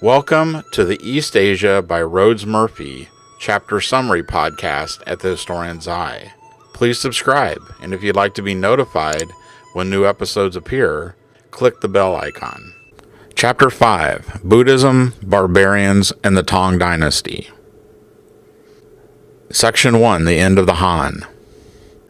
Welcome to the East Asia by Rhoads Murphey chapter summary podcast at the Historian's Eye. Please subscribe, and if you'd like to be notified when new episodes appear, click the bell icon. Chapter 5, Buddhism, Barbarians, and the Tang Dynasty. Section 1, the end of the Han.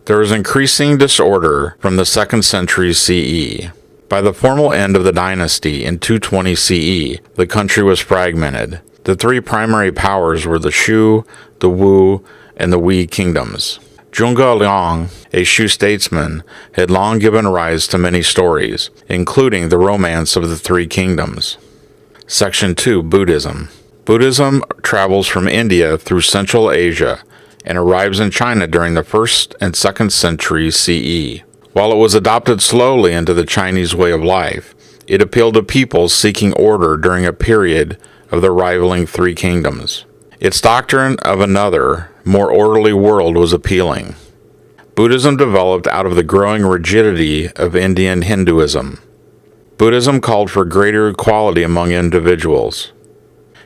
There was increasing disorder from the 2nd century CE. By the formal end of the dynasty in 220 CE, the country was fragmented. The three primary powers were the Shu, the Wu, and the Wei kingdoms. Zhuge Liang, a Shu statesman, had long given rise to many stories, including the romance of the three kingdoms. Section 2, Buddhism. Buddhism travels from India through Central Asia and arrives in China during the 1st and 2nd century CE. While it was adopted slowly into the Chinese way of life, it appealed to peoples seeking order during a period of the rivaling three kingdoms. Its doctrine of another, more orderly world was appealing. Buddhism developed out of the growing rigidity of Indian Hinduism. Buddhism called for greater equality among individuals.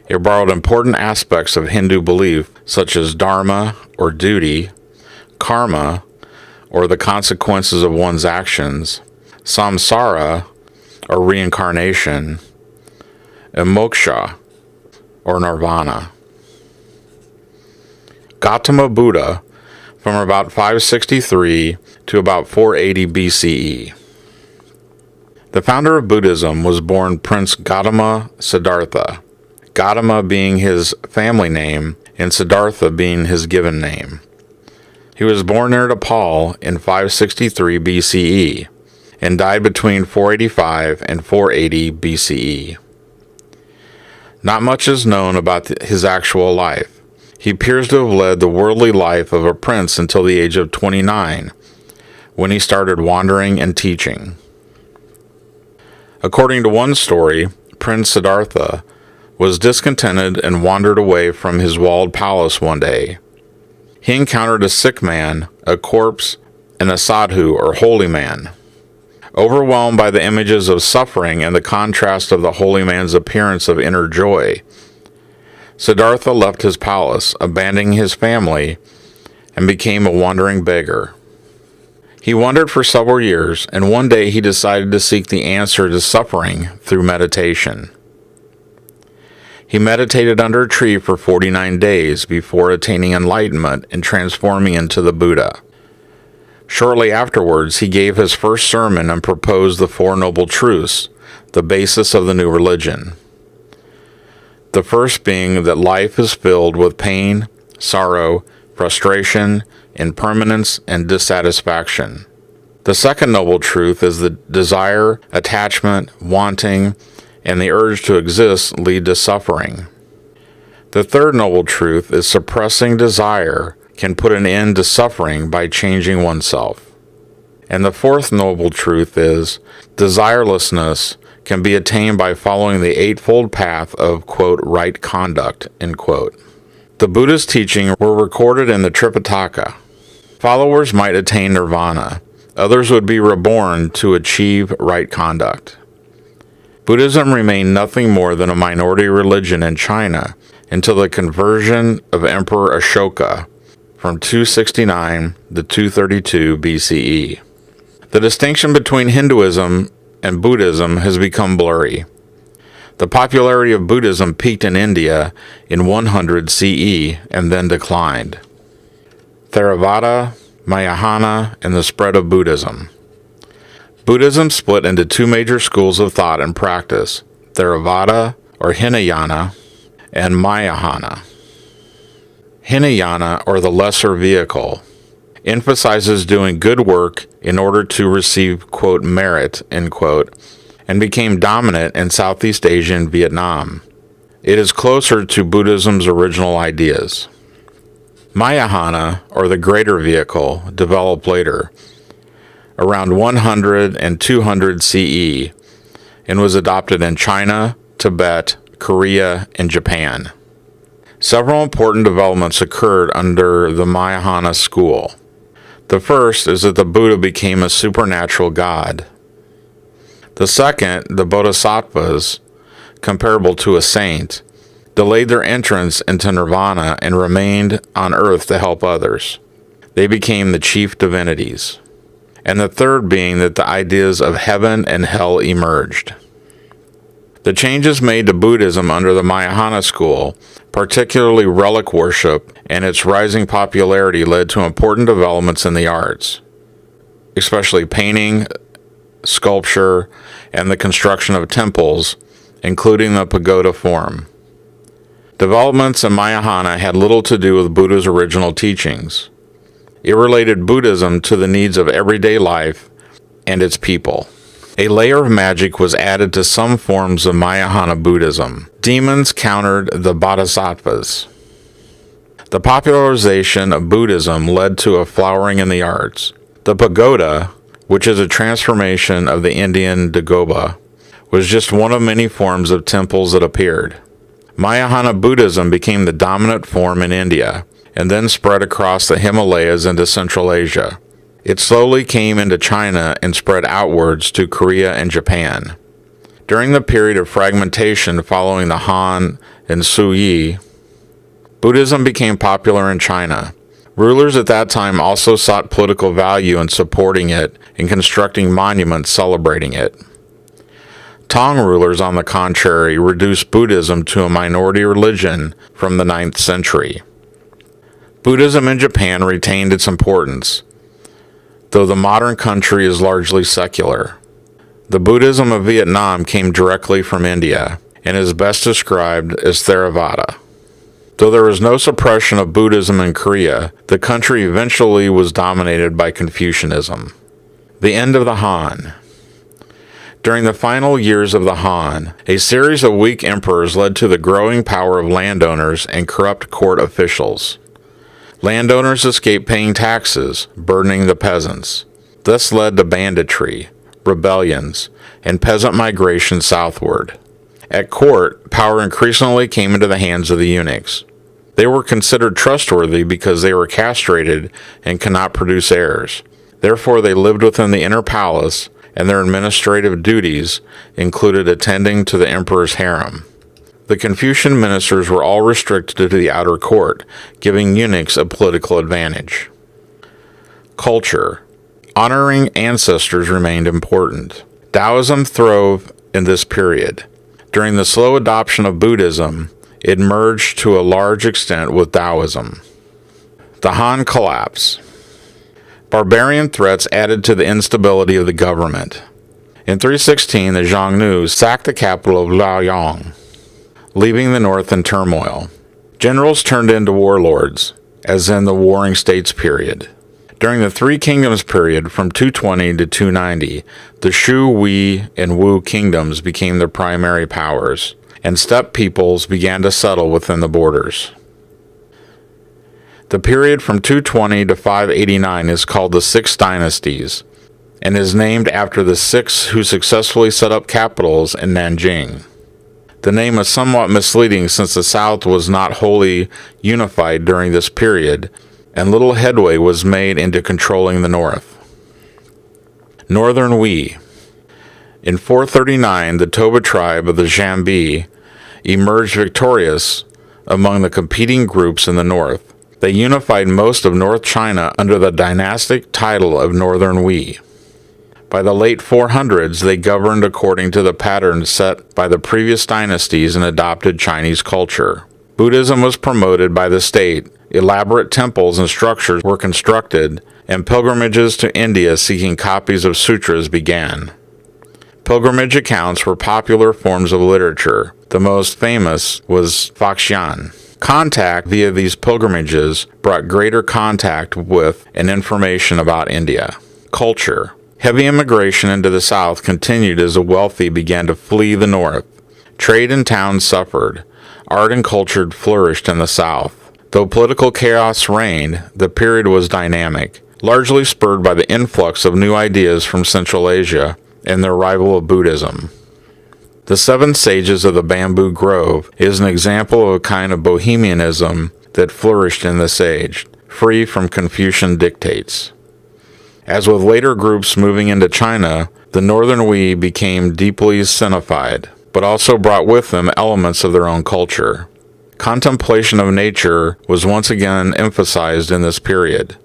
It borrowed important aspects of Hindu belief, such as dharma, or duty, karma, or the consequences of one's actions, samsara, or reincarnation, and moksha, or nirvana. Gautama Buddha, from about 563 to about 480 BCE. The founder of Buddhism was born Prince Gautama Siddhartha, Gautama being his family name and Siddhartha being his given name. He was born near Nepal in 563 BCE and died between 485 and 480 BCE. Not much is known about his actual life. He appears to have led the worldly life of a prince until the age of 29, when he started wandering and teaching. According to one story, Prince Siddhartha was discontented and wandered away from his walled palace one day. He encountered a sick man, a corpse, and a sadhu, or holy man. Overwhelmed by the images of suffering and the contrast of the holy man's appearance of inner joy, Siddhartha left his palace, abandoning his family, and became a wandering beggar. He wandered for several years, and one day he decided to seek the answer to suffering through meditation. He meditated under a tree for 49 days before attaining enlightenment and transforming into the Buddha. Shortly afterwards, he gave his first sermon and proposed the Four Noble Truths, the basis of the new religion. The first being that life is filled with pain, sorrow, frustration, impermanence, and dissatisfaction. The second noble truth is that desire, attachment, wanting, and the urge to exist lead to suffering. The third noble truth is suppressing desire can put an end to suffering by changing oneself. And the fourth noble truth is desirelessness can be attained by following the eightfold path of, quote, right conduct, end quote. The Buddha's teachings were recorded in the Tripitaka. Followers might attain nirvana. Others would be reborn to achieve right conduct. Buddhism remained nothing more than a minority religion in China until the conversion of Emperor Ashoka from 269 to 232 BCE. The distinction between Hinduism and Buddhism has become blurry. The popularity of Buddhism peaked in India in 100 CE and then declined. Theravada, Mahayana, and the spread of Buddhism. Buddhism split into two major schools of thought and practice, Theravada, or Hinayana, and Mahayana. Hinayana, or the lesser vehicle, emphasizes doing good work in order to receive, quote, merit, end quote, and became dominant in Southeast Asia and Vietnam. It is closer to Buddhism's original ideas. Mahayana, or the greater vehicle, developed later, around 100 and 200 CE, and was adopted in China, Tibet, Korea, and Japan. Several important developments occurred under the Mahayana school. The first is that the Buddha became a supernatural god. The second, the Bodhisattvas, comparable to a saint, delayed their entrance into nirvana and remained on earth to help others. They became the chief divinities. And the third being that the ideas of heaven and hell emerged. The changes made to Buddhism under the Mahayana school, particularly relic worship and its rising popularity, led to important developments in the arts, especially painting, sculpture, and the construction of temples, including the pagoda form. Developments in Mahayana had little to do with Buddha's original teachings. It related Buddhism to the needs of everyday life and its people. A layer of magic was added to some forms of Mahayana Buddhism. Demons countered the bodhisattvas. The popularization of Buddhism led to a flowering in the arts. The pagoda, which is a transformation of the Indian dagoba, was just one of many forms of temples that appeared. Mahayana Buddhism became the dominant form in India, and then spread across the Himalayas into Central Asia. It slowly came into China and spread outwards to Korea and Japan. During the period of fragmentation following the Han and Sui, Buddhism became popular in China. Rulers at that time also sought political value in supporting it and constructing monuments celebrating it. Tang rulers, on the contrary, reduced Buddhism to a minority religion from the 9th century. Buddhism in Japan retained its importance, though the modern country is largely secular. The Buddhism of Vietnam came directly from India and is best described as Theravada. Though there was no suppression of Buddhism in Korea, the country eventually was dominated by Confucianism. The end of the Han. During the final years of the Han, a series of weak emperors led to the growing power of landowners and corrupt court officials. Landowners escaped paying taxes, burdening the peasants. This led to banditry, rebellions, and peasant migration southward. At court, power increasingly came into the hands of the eunuchs. They were considered trustworthy because they were castrated and could not produce heirs. Therefore, they lived within the inner palace, and their administrative duties included attending to the emperor's harem. The Confucian ministers were all restricted to the outer court, giving eunuchs a political advantage. Culture. Honoring ancestors remained important. Taoism throve in this period. During the slow adoption of Buddhism, it merged to a large extent with Taoism. The Han collapse. Barbarian threats added to the instability of the government. In 316, the Xiongnu sacked the capital of Liaoyang, leaving the north in turmoil. Generals turned into warlords, as in the Warring States period. During the Three Kingdoms period from 220 to 290, the Shu, Wei, and Wu kingdoms became the primary powers, and steppe peoples began to settle within the borders. The period from 220 to 589 is called the Six Dynasties, and is named after the six who successfully set up capitals in Nanjing. The name is somewhat misleading since the South was not wholly unified during this period, and little headway was made into controlling the North. Northern Wei. In 439, the Toba tribe of the Jambi emerged victorious among the competing groups in the north. They unified most of North China under the dynastic title of Northern Wei. By the late 400s, they governed according to the patterns set by the previous dynasties and adopted Chinese culture. Buddhism was promoted by the state. Elaborate temples and structures were constructed, and pilgrimages to India seeking copies of sutras began. Pilgrimage accounts were popular forms of literature. The most famous was Faxian. Contact via these pilgrimages brought greater contact with and information about India. Culture. Heavy immigration into the South continued as the wealthy began to flee the North. Trade and towns suffered. Art and culture flourished in the South. Though political chaos reigned, the period was dynamic, largely spurred by the influx of new ideas from Central Asia and the arrival of Buddhism. The Seven Sages of the Bamboo Grove is an example of a kind of bohemianism that flourished in this age, free from Confucian dictates. As with later groups moving into China, the Northern Wei became deeply Sinified. but also brought with them elements of their own culture. Contemplation of nature was once again emphasized in this period.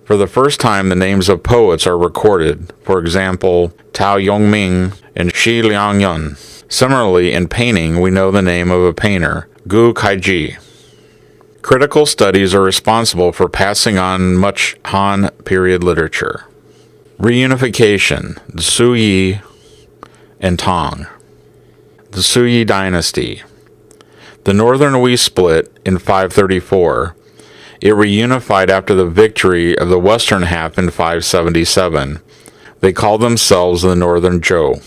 For the first time, the names of poets are recorded, for example, Tao Yongming and Shi Liangyun. Similarly, in painting, we know the name of a painter, Gu Kaiji. Critical studies are responsible for passing on much Han period literature. Reunification, the Suyi and Tang. The Suyi Dynasty. The northern Hui split in 534. It reunified after the victory of the western half in 577. They called themselves the Northern Zhou.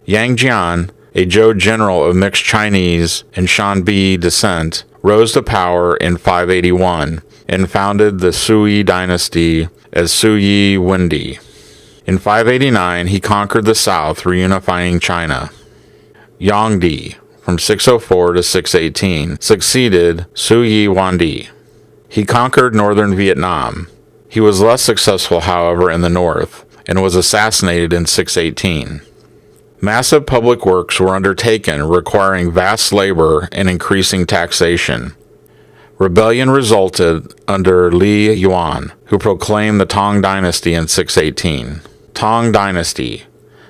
Yang Jian, a Zhou general of mixed Chinese and Shanbi descent, rose to power in 581 and founded the Suyi dynasty as Suyi Wendi. In 589, he conquered the south, reunifying China. Yang Di, from 604 to 618, succeeded Suyi Wandi. He conquered northern Vietnam. He was less successful, however, in the north, and was assassinated in 618. Massive public works were undertaken, requiring vast labor and increasing taxation. Rebellion resulted under Li Yuan, who proclaimed the Tang Dynasty in 618. Tang Dynasty,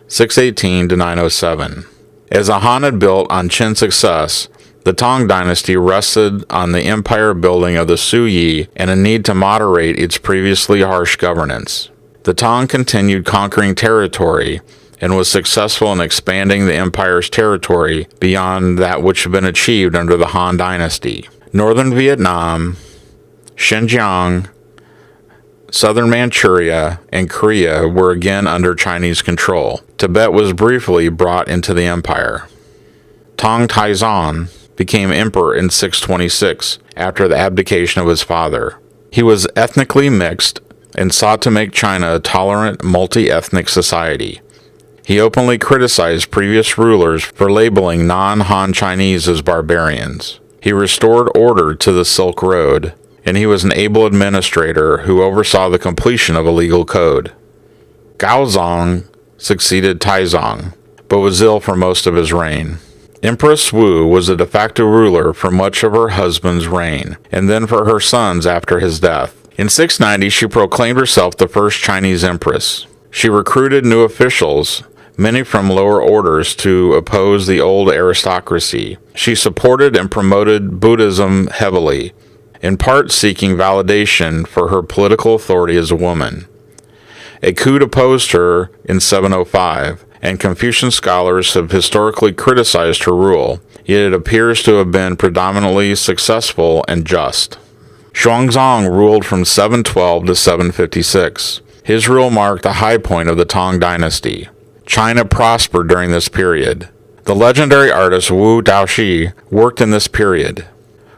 618 to 907. As a Han had built on Qin's success, the Tang Dynasty rested on the empire building of the Suyi and a need to moderate its previously harsh governance. The Tang continued conquering territory and was successful in expanding the empire's territory beyond that which had been achieved under the Han Dynasty. Northern Vietnam, Xinjiang, southern Manchuria, and Korea were again under Chinese control. Tibet was briefly brought into the empire. Tang Taizong became emperor in 626 after the abdication of his father. He was ethnically mixed and sought to make China a tolerant, multi-ethnic society. He openly criticized previous rulers for labeling non-Han Chinese as barbarians. He restored order to the Silk Road, and he was an able administrator who oversaw the completion of a legal code. Gaozong succeeded Taizong, but was ill for most of his reign. Empress Wu was a de facto ruler for much of her husband's reign, and then for her sons after his death. In 690, she proclaimed herself the first Chinese empress. She recruited new officials, many from lower orders, to oppose the old aristocracy. She supported and promoted Buddhism heavily, in part seeking validation for her political authority as a woman. A coup deposed her in 705, and Confucian scholars have historically criticized her rule, yet it appears to have been predominantly successful and just. Xuanzang ruled from 712 to 756. His rule marked the high point of the Tang Dynasty. China prospered during this period. The legendary artist Wu Daoxi worked in this period.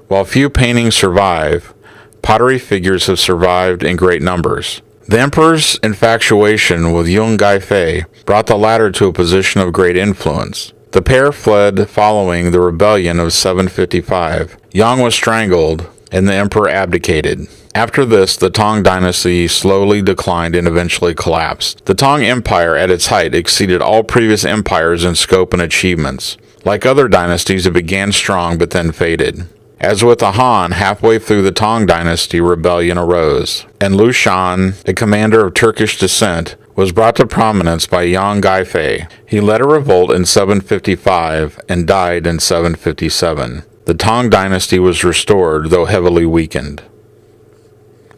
While few paintings survive, pottery figures have survived in great numbers. The emperor's infatuation with Yung Gaifei brought the latter to a position of great influence. The pair fled following the rebellion of 755. Yang was strangled, and the emperor abdicated. After this, the Tang Dynasty slowly declined and eventually collapsed. The Tang Empire at its height exceeded all previous empires in scope and achievements. Like other dynasties, it began strong but then faded. As with the Han, halfway through the Tang Dynasty, rebellion arose, and Lu Shan, a commander of Turkish descent, was brought to prominence by Yang Gaifei. He led a revolt in 755 and died in 757. The Tang Dynasty was restored, though heavily weakened.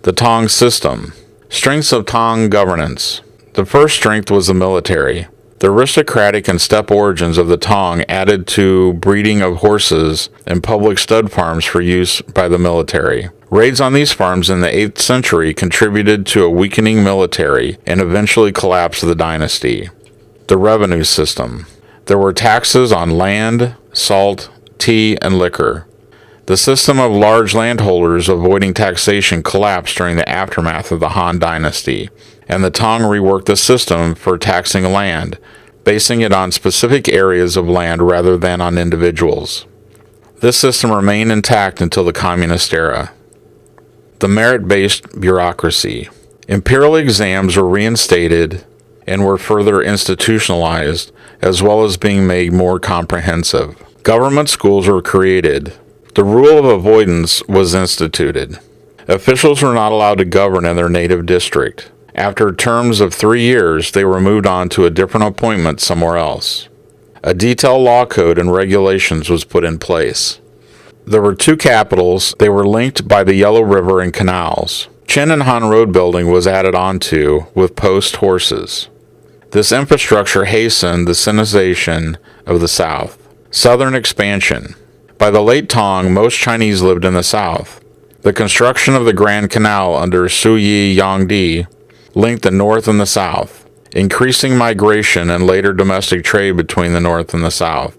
The Tang system. Strengths of Tang governance. The first strength was the military. The aristocratic and steppe origins of the Tang added to breeding of horses and public stud farms for use by the military. Raids on these farms in the 8th century contributed to a weakening military and eventually collapse of the dynasty. The revenue system. There were taxes on land, salt, tea, and liquor. The system of large landholders avoiding taxation collapsed during the aftermath of the Han Dynasty, and the Tang reworked the system for taxing land, basing it on specific areas of land rather than on individuals. This system remained intact until the communist era. The merit-based bureaucracy. Imperial exams were reinstated, and were further institutionalized, as well as being made more comprehensive. Government schools were created. The rule of avoidance was instituted. Officials were not allowed to govern in their native district. After terms of 3 years, they were moved on to a different appointment somewhere else. A detailed law code and regulations was put in place. There were 2 capitals. They were linked by the Yellow River and canals. Qin and Han road building was added onto with post horses. This infrastructure hastened the Sinization of the South. Southern expansion. By the late Tang, most Chinese lived in the south. The construction of the Grand Canal under Suyi Yangdi linked the north and the south, increasing migration and later domestic trade between the north and the south.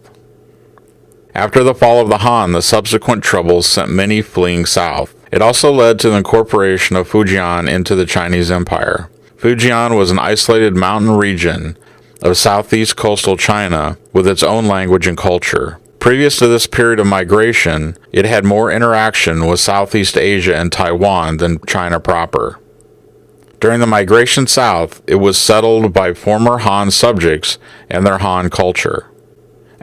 After the fall of the Han, the subsequent troubles sent many fleeing south. It also led to the incorporation of Fujian into the Chinese Empire. Fujian was an isolated mountain region of southeast coastal China with its own language and culture. Previous to this period of migration, it had more interaction with Southeast Asia and Taiwan than China proper. During the migration south, it was settled by former Han subjects and their Han culture.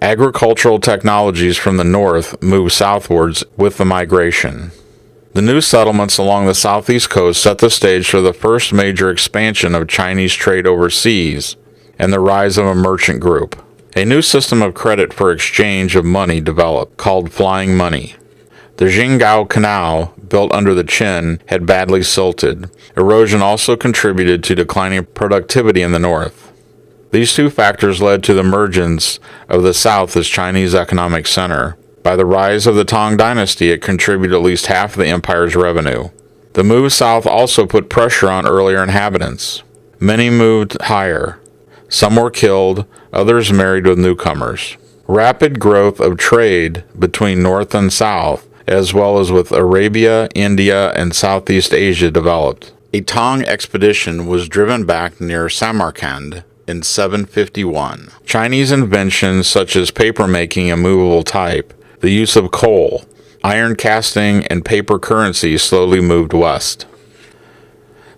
Agricultural technologies from the north moved southwards with the migration. The new settlements along the southeast coast set the stage for the first major expansion of Chinese trade overseas and the rise of a merchant group. A new system of credit for exchange of money developed, called flying money. The Jingao Canal, built under the Qin, had badly silted. Erosion also contributed to declining productivity in the north. These 2 factors led to the emergence of the south as Chinese economic center. By the rise of the Tang Dynasty, it contributed at least half of the empire's revenue. The move south also put pressure on earlier inhabitants. Many moved higher. Some were killed, others married with newcomers. Rapid growth of trade between north and south, as well as with Arabia, India, and Southeast Asia developed. A Tang expedition was driven back near Samarkand in 751. Chinese inventions such as papermaking and movable type, the use of coal, iron casting, and paper currency slowly moved west.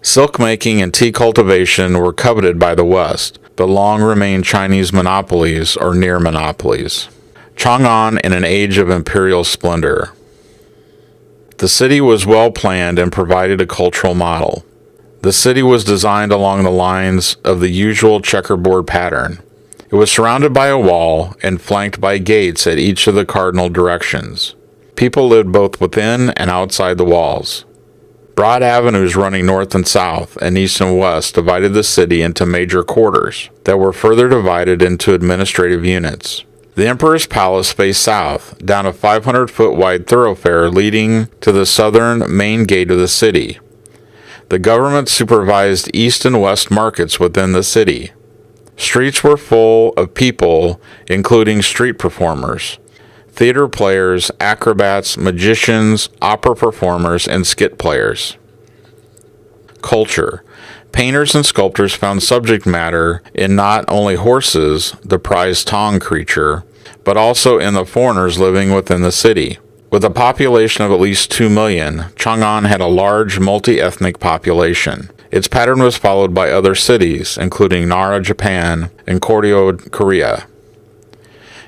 Silk making and tea cultivation were coveted by the West, but long remained Chinese monopolies or near monopolies. Chang'an in an age of imperial splendor. The city was well planned and provided a cultural model. The city was designed along the lines of the usual checkerboard pattern. It was surrounded by a wall and flanked by gates at each of the cardinal directions. People lived both within and outside the walls. Broad avenues running north and south and east and west divided the city into major quarters that were further divided into administrative units. The emperor's palace faced south, down a 500-foot wide thoroughfare leading to the southern main gate of the city. The government supervised east and west markets within the city. Streets were full of people, including street performers, theater players, acrobats, magicians, opera performers, and skit players. Culture. Painters and sculptors found subject matter in not only horses, the prized Tang creature, but also in the foreigners living within the city. With a population of at least 2 million, Chang'an had a large multi-ethnic population. Its pattern was followed by other cities, including Nara, Japan, and Koryo, Korea.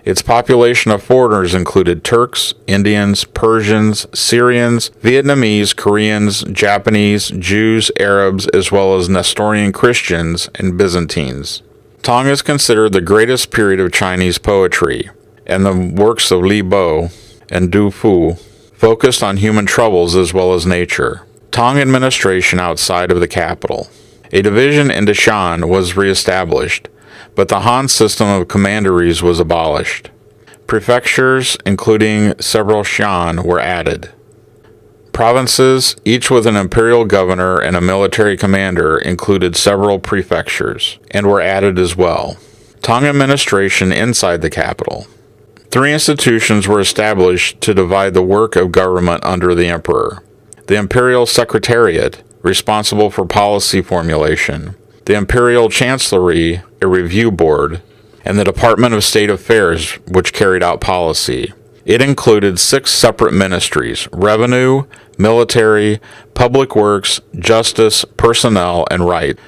Its population of foreigners included Turks, Indians, Persians, Syrians, Vietnamese, Koreans, Japanese, Jews, Arabs, as well as Nestorian Christians and Byzantines. Tang is considered the greatest period of Chinese poetry, and the works of Li Bo and Du Fu focused on human troubles as well as nature. Tang administration outside of the capital. A division into Shan was reestablished, but the Han system of commanderies was abolished. Prefectures, including several Shan, were added. Provinces, each with an imperial governor and a military commander, included several prefectures, and were added as well. Tang administration inside the capital. 3 institutions were established to divide the work of government under the emperor. The Imperial Secretariat, responsible for policy formulation, the Imperial Chancellery, a review board, and the Department of State Affairs, which carried out policy. It included 6 separate ministries: revenue, military, public works, justice, personnel, and right.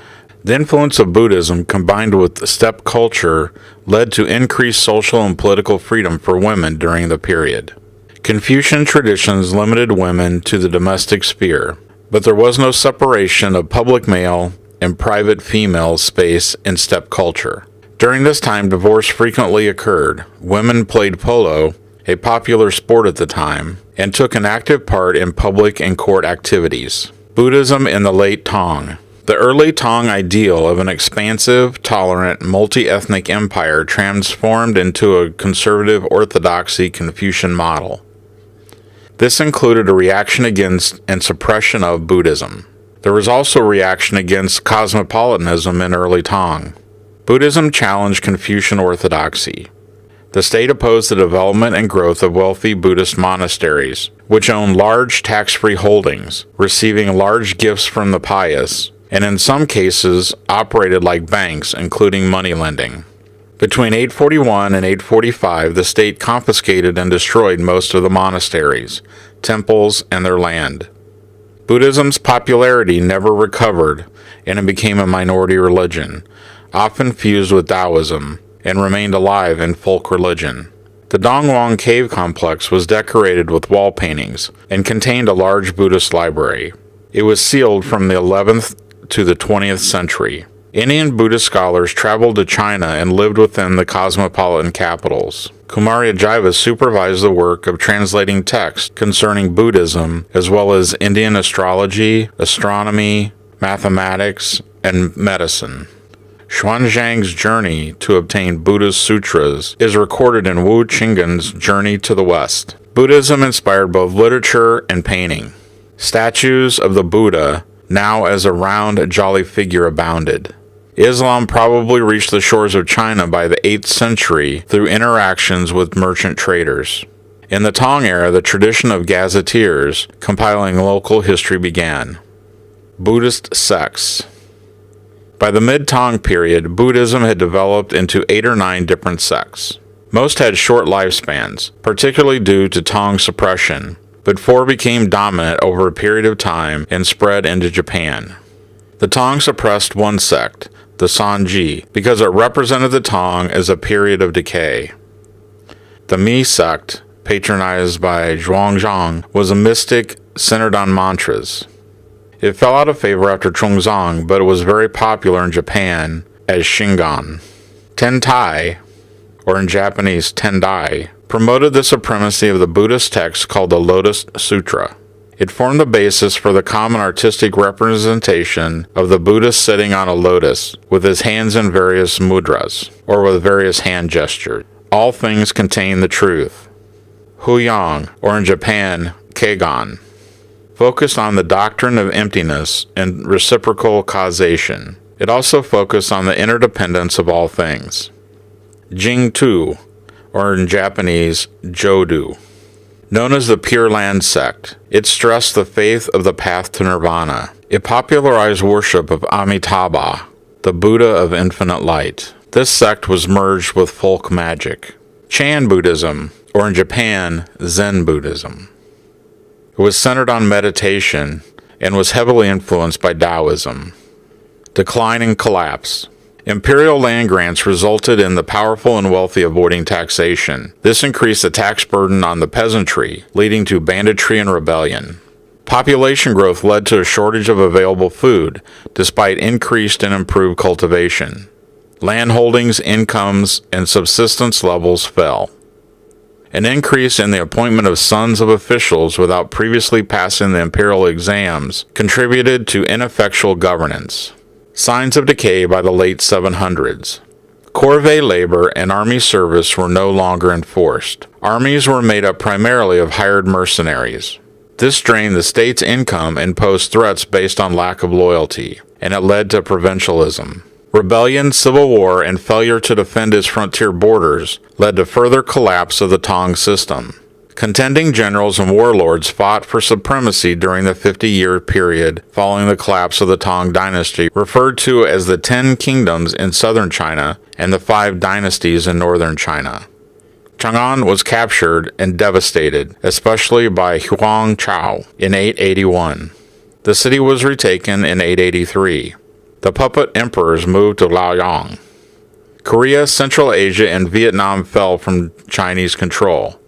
The influence of Buddhism combined with steppe culture led to increased social and political freedom for women during the period. Confucian traditions limited women to the domestic sphere, but there was no separation of public male and private female space in steppe culture. During this time, divorce frequently occurred. Women played polo, a popular sport at the time, and took an active part in public and court activities. Buddhism in the late Tang. The early Tang ideal of an expansive, tolerant, multi-ethnic empire transformed into a conservative orthodoxy Confucian model. This included a reaction against and suppression of Buddhism. There was also a reaction against cosmopolitanism in early Tang. Buddhism challenged Confucian orthodoxy. The state opposed the development and growth of wealthy Buddhist monasteries, which owned large tax-free holdings, receiving large gifts from the pious, and in some cases operated like banks, including money lending. Between 841 and 845, the state confiscated and destroyed most of the monasteries, temples, and their land. Buddhism's popularity never recovered, and it became a minority religion, often fused with Taoism, and remained alive in folk religion. The Dongwang cave complex was decorated with wall paintings and contained a large Buddhist library. It was sealed from the 11th to the 20th century. Indian Buddhist scholars traveled to China and lived within the cosmopolitan capitals. Kumaryajiva supervised the work of translating texts concerning Buddhism, as well as Indian astrology, astronomy, mathematics, and medicine. Xuanzang's journey to obtain Buddhist sutras is recorded in Wu Qinggan's Journey to the West. Buddhism inspired both literature and painting. Statues of the Buddha, now as a round, jolly figure, abounded. Islam probably reached the shores of China by the 8th century through interactions with merchant traders. In the Tang era, the tradition of gazetteers compiling local history began. Buddhist sects. By the mid-Tang period, Buddhism had developed into 8 or 9 different sects. Most had short lifespans, particularly due to Tang suppression, but 4 became dominant over a period of time and spread into Japan. The Tang suppressed one sect, the Sanji, because it represented the Tang as a period of decay. The Mi sect, patronized by Zhuangzhang, was a mystic centered on mantras. It fell out of favor after Chongzong, but it was very popular in Japan as Shingon. Tentai, or in Japanese Tendai, promoted the supremacy of the Buddhist text called the Lotus Sutra. It formed the basis for the common artistic representation of the Buddhist sitting on a lotus, with his hands in various mudras, or with various hand gestures. All things contain the truth. Huyang, or in Japan, Keigon, focused on the doctrine of emptiness and reciprocal causation. It also focused on the interdependence of all things. Jingtu, or in Japanese, Jodu, known as the Pure Land sect. It stressed the faith of the path to nirvana. It popularized worship of Amitabha, the Buddha of infinite light. This sect was merged with folk magic. Chan Buddhism, or in Japan, Zen Buddhism. It was centered on meditation and was heavily influenced by Taoism. Decline and collapse. Imperial land grants resulted in the powerful and wealthy avoiding taxation. This increased the tax burden on the peasantry, leading to banditry and rebellion. Population growth led to a shortage of available food, despite increased and improved cultivation. Land holdings, incomes, and subsistence levels fell. An increase in the appointment of sons of officials without previously passing the imperial exams contributed to ineffectual governance. Signs of decay by the late 700s. Corvée labor and army service were no longer enforced. Armies were made up primarily of hired mercenaries. This drained the state's income and posed threats based on lack of loyalty, and it led to provincialism. Rebellion, civil war, and failure to defend its frontier borders led to further collapse of the Tang system. Contending generals and warlords fought for supremacy during the 50-year period following the collapse of the Tang Dynasty, referred to as the 10 Kingdoms in southern China and the 5 Dynasties in northern China. Chang'an was captured and devastated, especially by Huang Chao in 881. The city was retaken in 883. The puppet emperors moved to Liaoyang. Korea, Central Asia, and Vietnam fell from Chinese control.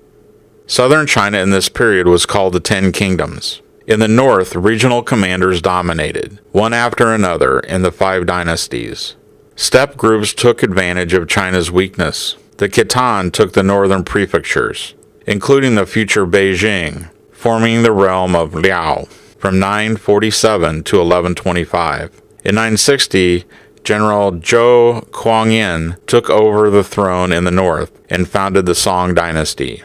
Southern China in this period was called the Ten Kingdoms. In the north, regional commanders dominated, one after another, in the 5 dynasties. Steppe groups took advantage of China's weakness. The Khitan took the northern prefectures, including the future Beijing, forming the realm of Liao from 947 to 1125. In 960, General Zhou Kuangyin took over the throne in the north and founded the Song Dynasty.